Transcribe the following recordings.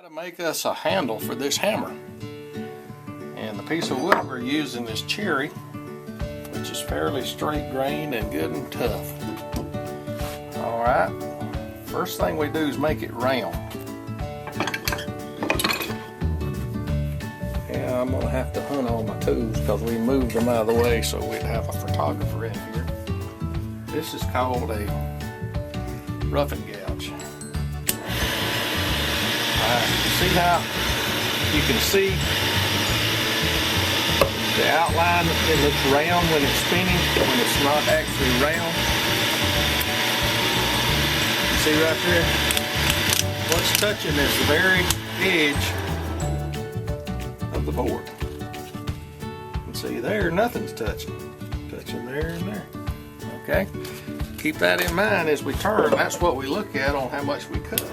to make us a handle for this hammer. And the piece of wood we're using is cherry, which is fairly straight grained and good and tough. Alright, first thing we do is make it round. Yeah, I'm going to have to hunt all my tools because we moved them out of the way so we'd have a photographer in here. This is called a roughing gouge. See how you can see the outline? It looks round when it's spinning, when it's not actually round. See right there? What's touching is the very edge of the board. And see there, nothing's touching. Touching there and there. Okay? Keep that in mind as we turn. That's what we look at on how much we cut.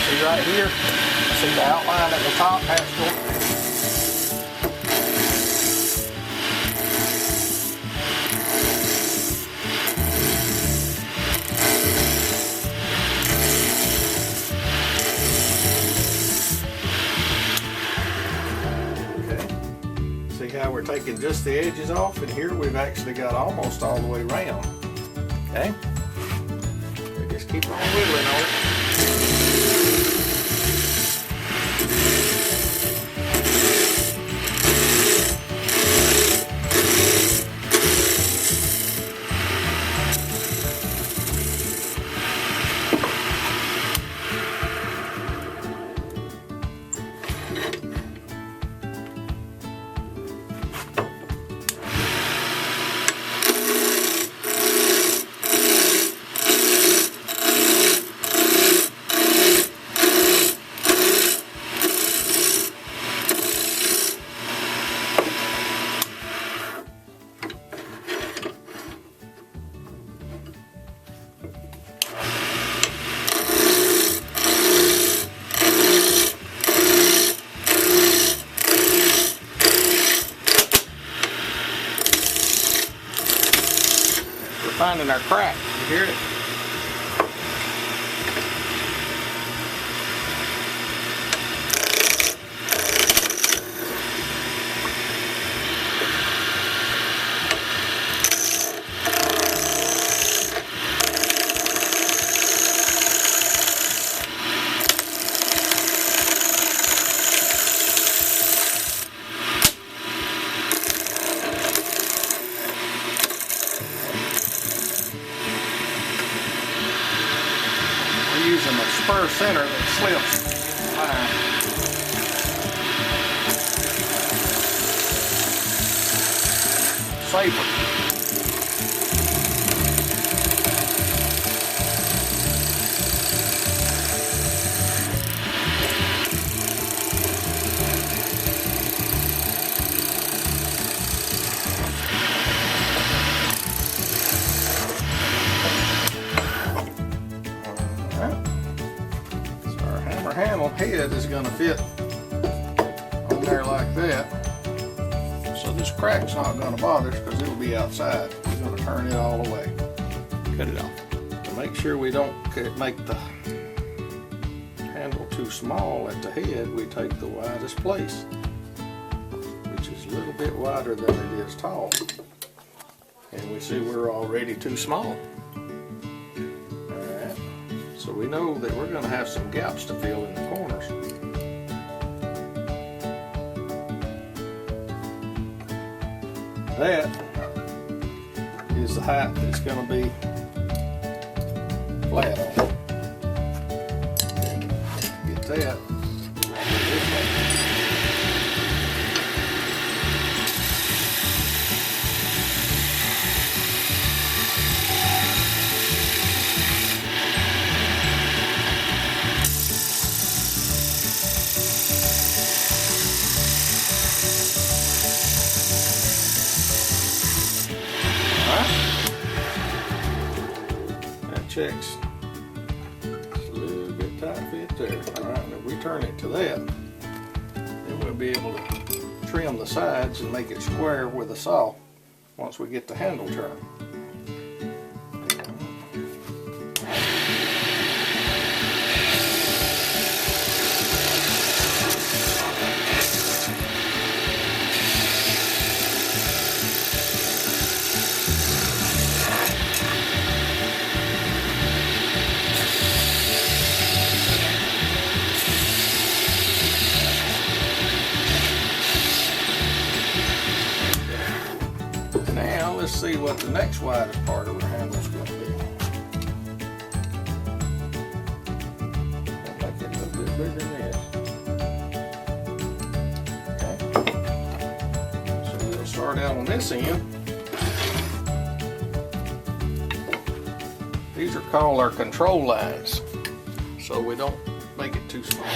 See right here? See the outline at the top has to. How we're taking just the edges off, and here we've actually got almost all the way round. Okay? We just keep on whittling on it. Finding our crack. You hear it? Using a spur center that slips fine. Safer. Handle head is going to fit on there like that, so this crack's not going to bother us because it will be outside. We're going to turn it all away, cut it off. To make sure we don't make the handle too small at the head, we take the widest place, which is a little bit wider than it is tall, and we see we're already too small. So we know that we're going to have some gaps to fill in the corners. That is the height that's going to be flat on. Get that. Checks. Just a little bit tight fit there. Alright, and if we turn it to that, then we'll be able to trim the sides and make it square with a saw once we get the handle turned. what the next widest part of our handle is going to be. I'll make it a little bit bigger than this. Okay. So we'll start out on this end. These are called our control lines, so we don't make it too small.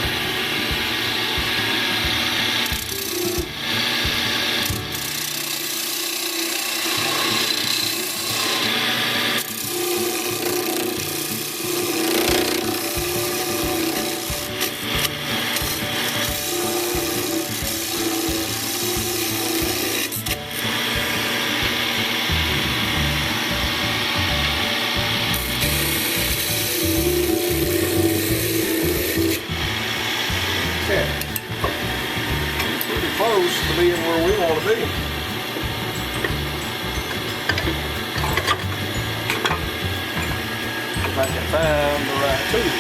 Pretty close to being where we want to be. If I can find the right tool.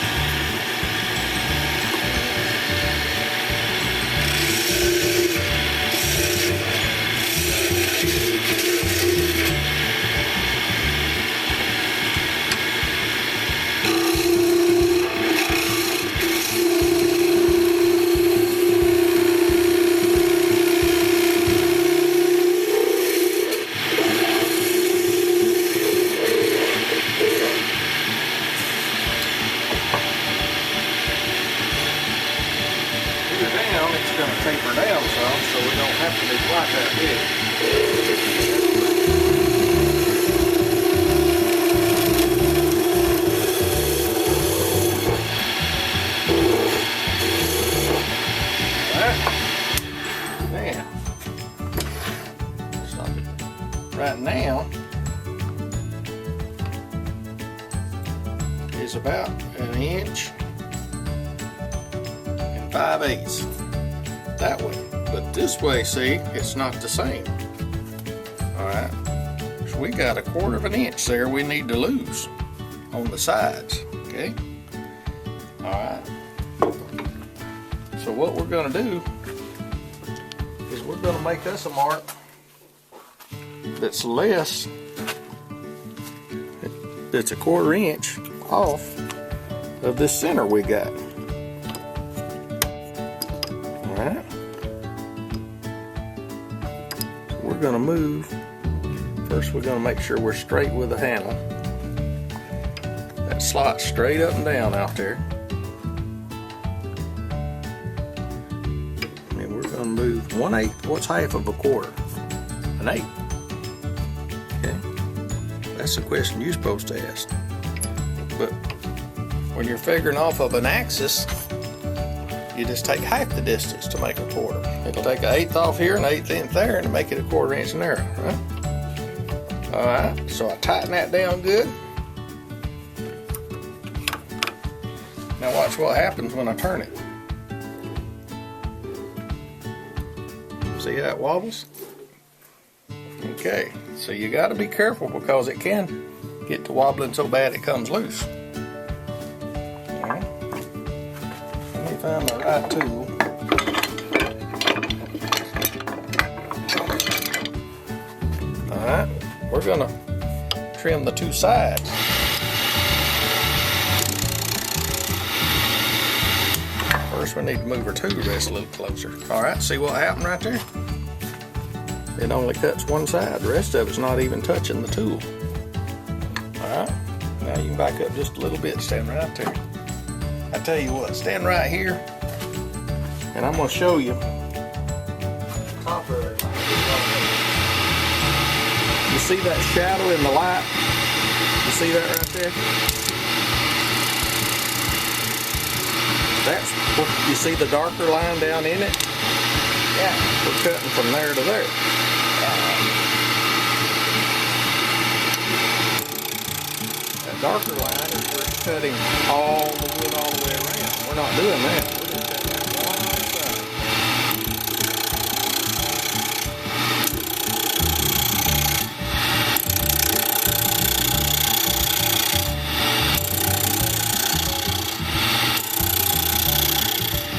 Down, it's going to taper down some, so we don't have to be quite that big. Right now is about 1 inch and 5/8 that way, but this way, see, it's not the same. All right, so we got 1/4 inch there we need to lose on the sides. Okay, all right, so what we're going to do is we're going to make us a mark that's less, that's 1/4 inch off of this center we got. Alright, so we're going to move. First we're going to make sure we're straight with the handle. That slot straight up and down out there. And we're going to move 1/8. What's half of 1/4? 1/8. Okay, that's the question you're supposed to ask. But when you're figuring off of an axis, you just take half the distance to make 1/4. It'll take 1/8 off here and 1/8 there and make it 1/4 inch narrow, right? Alright, so I tighten that down good. Now watch what happens when I turn it. See how it wobbles? Okay, so you got to be careful because it can get to wobbling so bad it comes loose. Alright, let me find the right tool. Alright, we're going to trim the two sides. First we need to move our tool rest a little closer. Alright, see what happened right there? It only cuts one side, the rest of it's not even touching the tool. Alright, now you can back up just a little bit, stand right there. I tell you what, stand right here, and I'm going to show you top of it. You see that shadow in the light? You see that right there? That's what you see, the darker line down in it? Yeah, we're cutting from there to there. That darker line is where it's cutting all the wood all the way around. We're not doing that. We're just cutting that one side.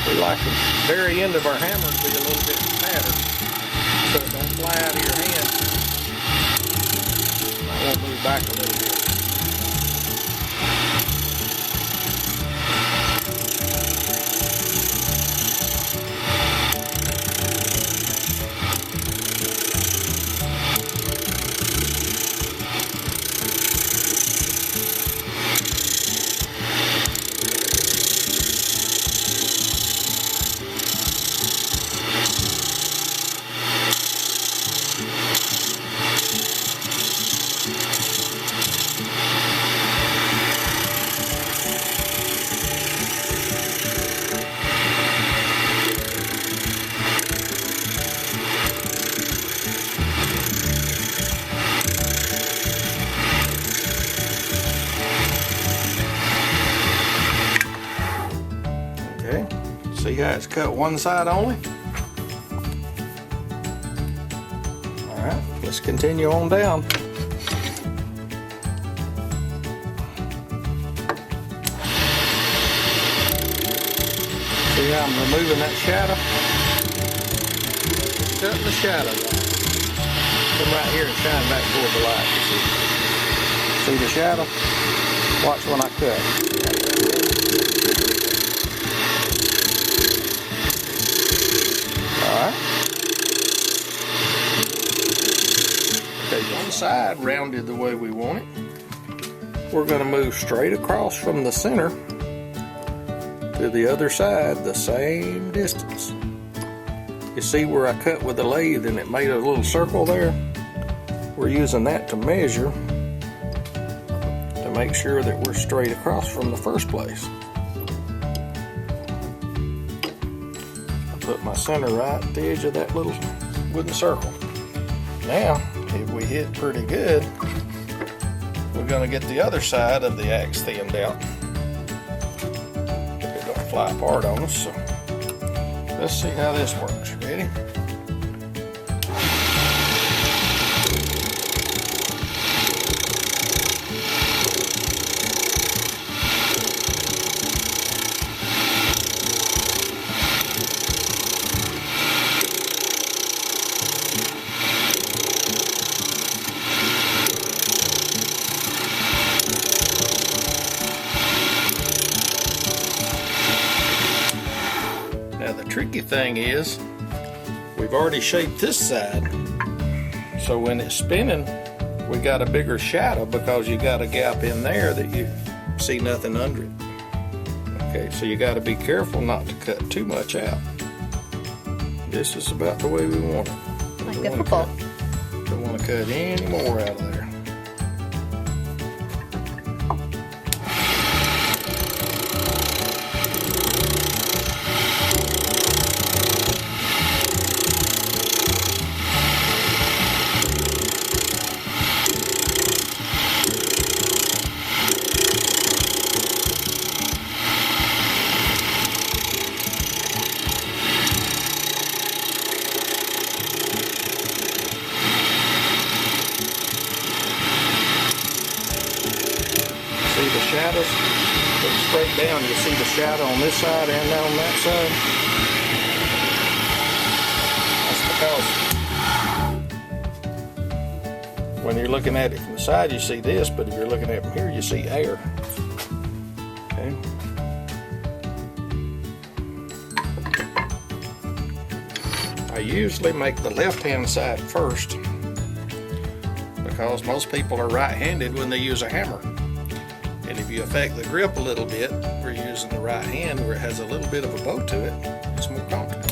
We like the very end of our hammer to be a little bit fatter so it don't fly out of your hand. I want to move back a little bit. See how it's cut one side only? Alright, let's continue on down. See how I'm removing that shadow? Cutting the shadow. Come right here and shine back toward the light. See the shadow? Watch when I cut. Okay, one side rounded the way we want it. We're going to move straight across from the center to the other side the same distance. You see where I cut with the lathe and it made a little circle there? We're using that to measure to make sure that we're straight across from the first place. Put my center right at the edge of that little wooden circle. Now, if we hit pretty good, we're going to get the other side of the axe thinned out. It don't fly apart on us, so let's see how this works. Ready? Now the tricky thing is, we've already shaped this side, so when it's spinning, we got a bigger shadow because you got a gap in there that you see nothing under it. Okay, so you got to be careful not to cut too much out. This is about the way we want it. Like a football. Don't want to cut any more out of there. See the shadows? Look straight down, you see the shadow on this side and on that side. That's because when you're looking at it from the side, you see this, but if you're looking at it from here, you see air. Okay. I usually make the left-hand side first because most people are right-handed when they use a hammer. And if you affect the grip a little bit, we're using the right hand where it has a little bit of a bow to it, it's more comfortable.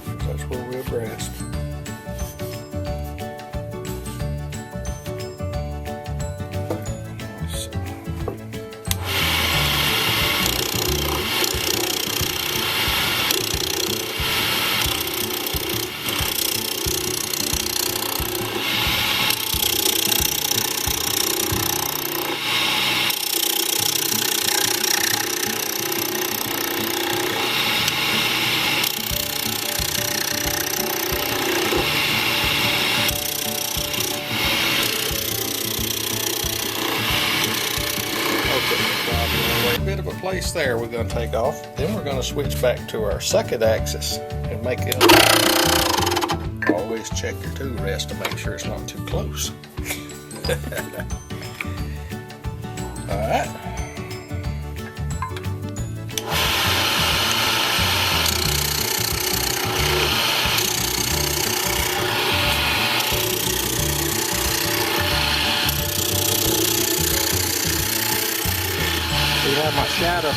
That's where we'll rest. Bit of a place there we're going to take off. Then we're going to switch back to our second axis and make it. Always check your tool rest to make sure it's not too close. All right. I have my shadow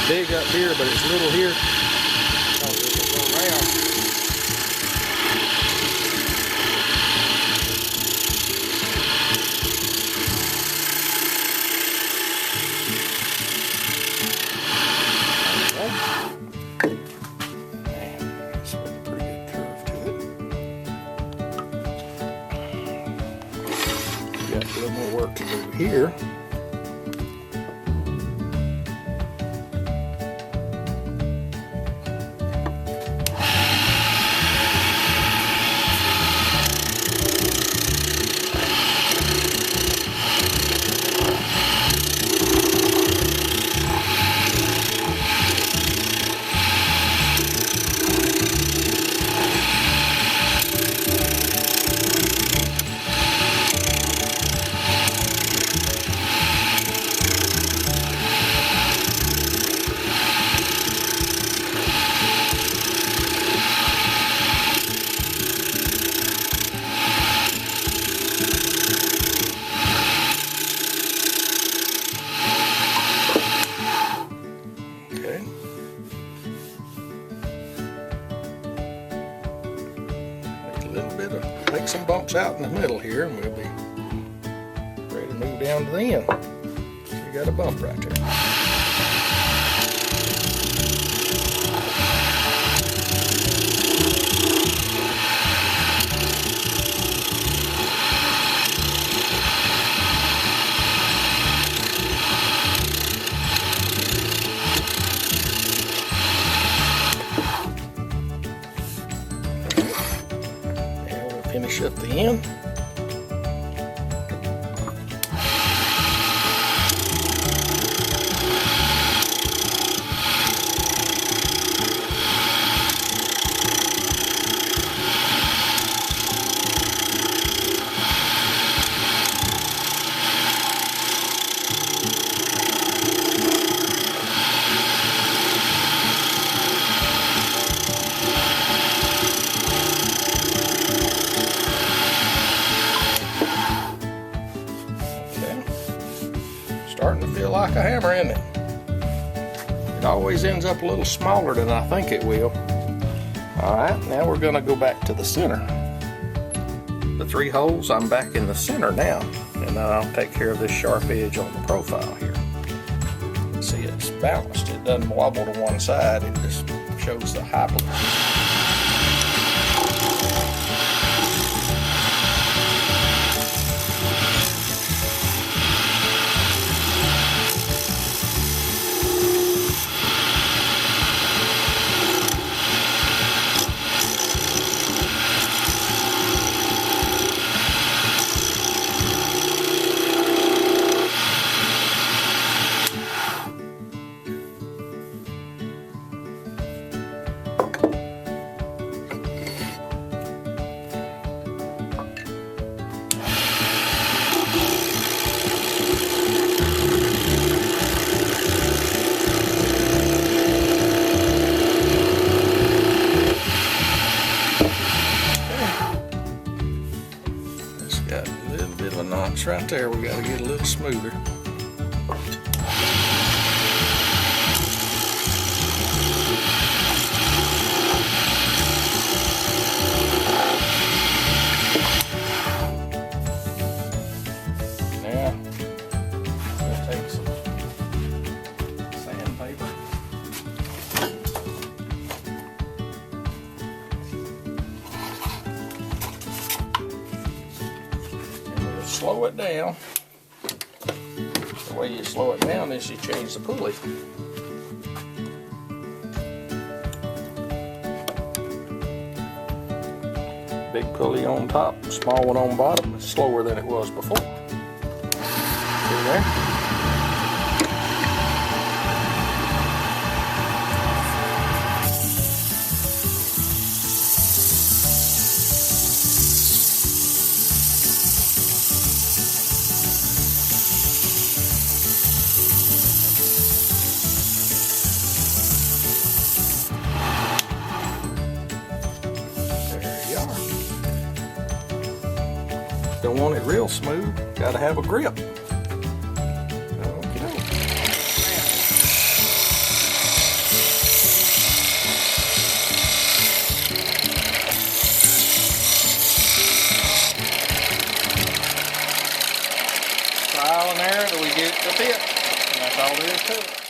big up here, but it's little here. So we can go around. Man, that's got a pretty good curve to it. We got a little more work to do here. Take some bumps out in the middle here and we'll be ready to move down to the end. So you got a bump right there. Finish up the end. Starting to feel like a hammer, isn't it? It always ends up a little smaller than I think it will. Alright, now we're going to go back to the center. The 3 holes, I'm back in the center now. And then I'll take care of this sharp edge on the profile here. See, it's balanced. It doesn't wobble to one side. It just shows the high place. Got a little bit of a notch right there. We got to get a little smoother. slow it down. The way you slow it down is you change the pulley. Big pulley on top, small one on bottom. It's slower than it was before. See there? Don't want it real smooth, gotta have a grip. Okay. Trial and error till we get it to fit, and that's all there is to it.